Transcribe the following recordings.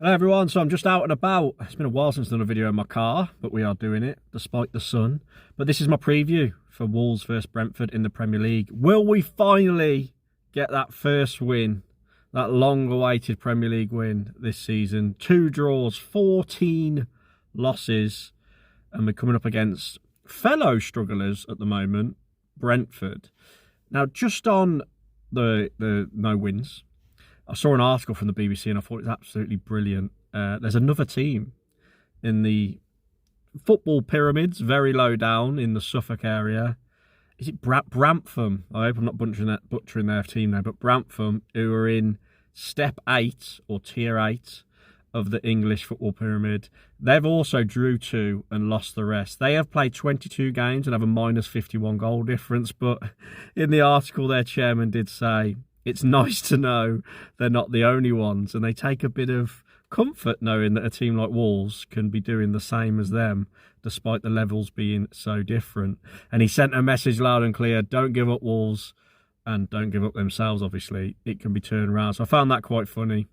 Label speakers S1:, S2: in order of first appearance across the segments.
S1: Hello everyone, so I'm just out and about. It's been a while since I've done a video in my car, but we are doing it despite the sun. But this is my preview for Wolves versus Brentford in the Premier League. Will we finally get that first win, that long-awaited Premier League win this season? 2 draws, 14 losses, and we're coming up against fellow strugglers at the moment, Brentford. Now, just on the no wins, I saw an article from the BBC and I thought it was absolutely brilliant. There's another team in the football pyramids, very low down in the Suffolk area. Is it Brantford? I hope I'm not butchering their team there, but Brantford, who are in step 8 or tier 8 of the English football pyramid. They've also drew 2 and lost the rest. They have played 22 games and have a minus 51 goal difference, but in the article their chairman did say, it's nice to know they're not the only ones, and they take a bit of comfort knowing that a team like Wolves can be doing the same as them, despite the levels being so different. And he sent a message loud and clear, don't give up Wolves, and don't give up themselves, obviously. It can be turned around. So I found that quite funny.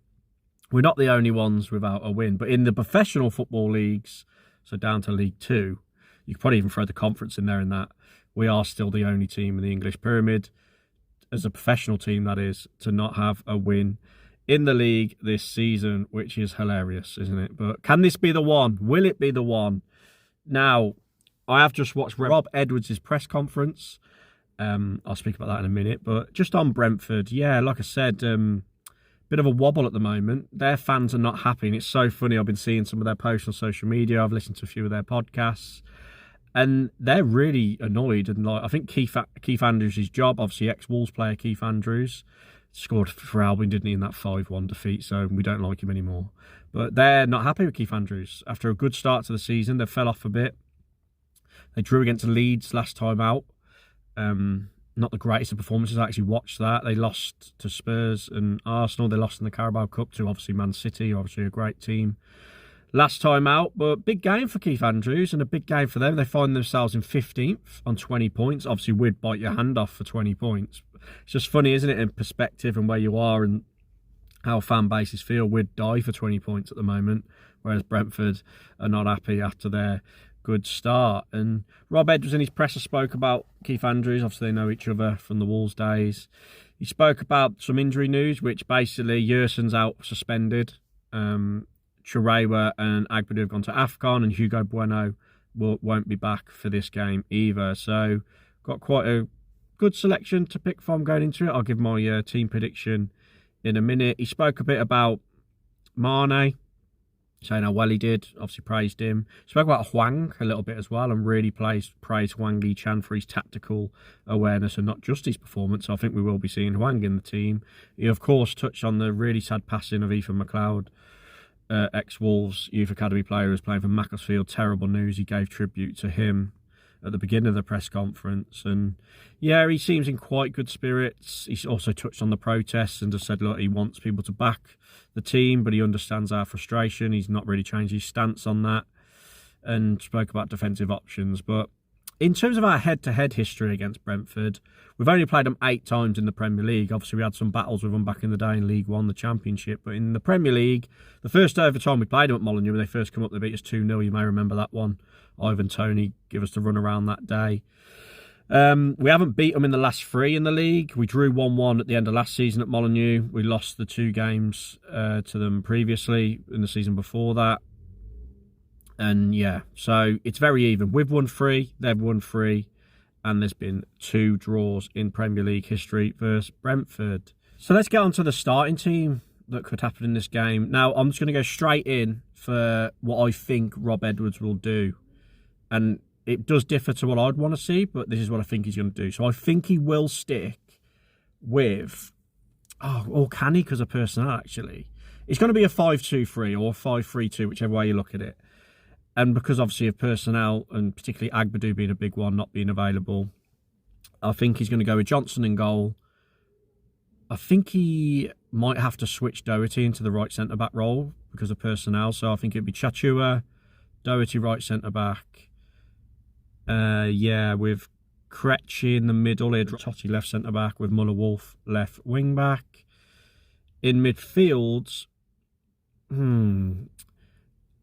S1: We're not the only ones without a win, but in the professional football leagues, so down to League 2, you could probably even throw the conference in there in that, we are still the only team in the English pyramid, as a professional team that is, to not have a win in the league this season, which is hilarious, isn't it? But can this be the one? Will it be the one? Now, I have just watched Rob Edwards' press conference. I'll speak about that in a minute. But just on Brentford, yeah, like I said, bit of a wobble at the moment. Their fans are not happy, and it's so funny. I've been seeing some of their posts on social media. I've listened to a few of their podcasts. And they're really annoyed. And like, I think Keith Andrews' job, obviously ex-Wolves player Keith Andrews, scored for Albion, didn't he, in that 5-1 defeat, so we don't like him anymore. But they're not happy with Keith Andrews. After a good start to the season, they fell off a bit. They drew against Leeds last time out. Not the greatest of performances. I actually watched that. They lost to Spurs and Arsenal. They lost in the Carabao Cup to, obviously, Man City, obviously a great team last time out. But big game for Keith Andrews and a big game for them. They find themselves in 15th on 20 points. Obviously, we'd bite your hand off for 20 points. It's just funny, isn't it, in perspective and where you are and how fan bases feel. We'd die for 20 points at the moment, whereas Brentford are not happy after their good start. And Rob Edwards in his presser spoke about Keith Andrews. Obviously, they know each other from the Wolves days. He spoke about some injury news, which basically Yersin's out suspended. Churewa and Agbadu have gone to AFCON, and Hugo Bueno won't be back for this game either. So got quite a good selection to pick from going into it. I'll give my team prediction in a minute. He spoke a bit about Mane, saying how well he did, obviously praised him. Spoke about Hwang a little bit as well, and really praised Hwang Lee-Chan for his tactical awareness and not just his performance. So I think we will be seeing Hwang in the team. He, of course, touched on the really sad passing of Ethan McLeod, ex-Wolves youth academy player who was playing for Macclesfield. Terrible news. He gave tribute to him at the beginning of the press conference, and yeah, he seems in quite good spirits. He's also touched on the protests and just said, look, he wants people to back the team, but he understands our frustration. He's not really changed his stance on that, and spoke about defensive options. But in terms of our head-to-head history against Brentford, we've only played them 8 times in the Premier League. Obviously, we had some battles with them back in the day in League One, the Championship. But in the Premier League, the first ever time we played them at Molineux, when they first come up, they beat us 2-0. You may remember that one. Ivan Toney give us the run around that day. We haven't beat them in the last 3 in the league. We drew 1-1 at the end of last season at Molineux. We lost the 2 games to them previously in the season before that. And yeah, so it's very even. We've won 3, they've won 3, and there's been 2 draws in Premier League history versus Brentford. So let's get on to the starting team that could happen in this game. Now, I'm just going to go straight in for what I think Rob Edwards will do. And it does differ to what I'd want to see, but this is what I think he's going to do. So I think he will stick with, or can he, because of personnel, actually. It's going to be a 5-2-3 or 5-3-2, whichever way you look at it. And because, obviously, of personnel, and particularly Agbadu being a big one, not being available, I think he's going to go with Johnson in goal. I think he might have to switch Doherty into the right centre-back role because of personnel. So I think it'd be Chachua, Doherty right centre-back. Yeah, with Krejci in the middle. Totti left centre-back with Muller-Wolf left wing-back. In midfield,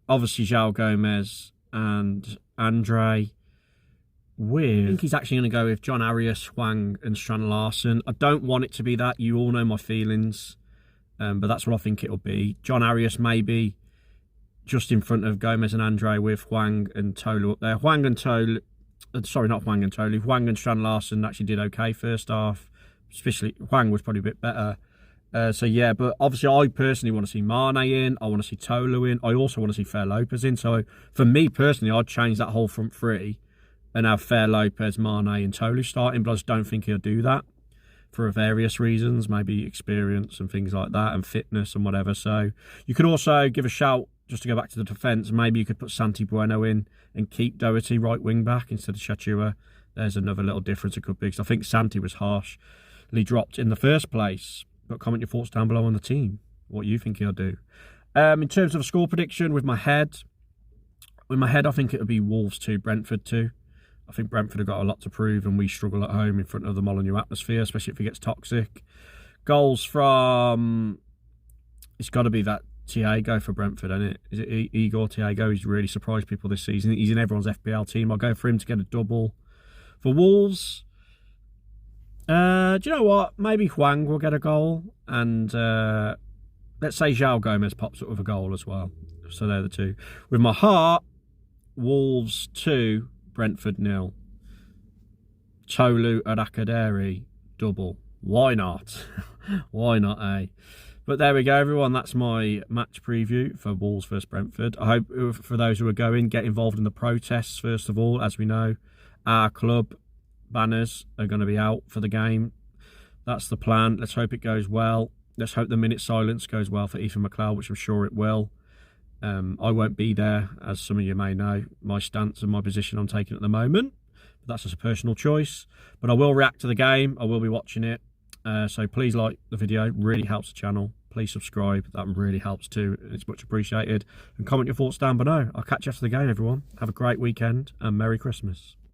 S1: Obviously João Gomez and Andre. Weird. I think he's actually going to go with John Arias, Hwang and Strand Larsen. I don't want it to be that. You all know my feelings. But that's what I think it'll be. John Arias maybe just in front of Gomez and Andre with Hwang and Tolu up there. Hwang and Tolu, sorry, not Hwang and Tolu. Hwang and Strand Larsen actually did okay first half. Especially Hwang was probably a bit better. So yeah, but obviously I personally want to see Mane in. I want to see Tolu in. I also want to see Fer Lopez in. So for me personally, I'd change that whole front three and have Fer Lopez, Mane and Tolu starting, but I just don't think he'll do that for various reasons, maybe experience and things like that and fitness and whatever. So you could also give a shout, just to go back to the defence, maybe you could put Santi Bueno in and keep Doherty right wing back instead of Shachua. There's another little difference it could be, because I think Santi was harshly dropped in the first place. But comment your thoughts down below on the team, what you think he'll do. In terms of a score prediction, with my head, I think it'll be Wolves 2, Brentford 2. I think Brentford have got a lot to prove, and we struggle at home in front of the Molineux atmosphere, especially if it gets toxic. Goals from... It's got to be that Thiago for Brentford, isn't it? Is it Igor Thiago? He's really surprised people this season. He's in everyone's FPL team. I'll go for him to get a double. For Wolves, do you know what? Maybe Hwang will get a goal, and let's say João Gomez pops up with a goal as well. So they're the two. With my heart, Wolves 2, Brentford 0. Tolu Adakaderi double. Why not? Why not, eh? But there we go, everyone. That's my match preview for Wolves versus Brentford. I hope for those who are going, get involved in the protests, first of all. As we know, our club banners are going to be out for the game. That's the plan. Let's hope it goes well. Let's hope the minute silence goes well for Ethan McLeod, which I'm sure it will. I won't be there, as some of you may know, my stance and my position I'm taking at the moment. But that's just a personal choice. But I will react to the game. I will be watching it. So please like the video. It really helps the channel. Please subscribe. That really helps too. It's much appreciated. And comment your thoughts down below. I'll catch you after the game, everyone. Have a great weekend and Merry Christmas.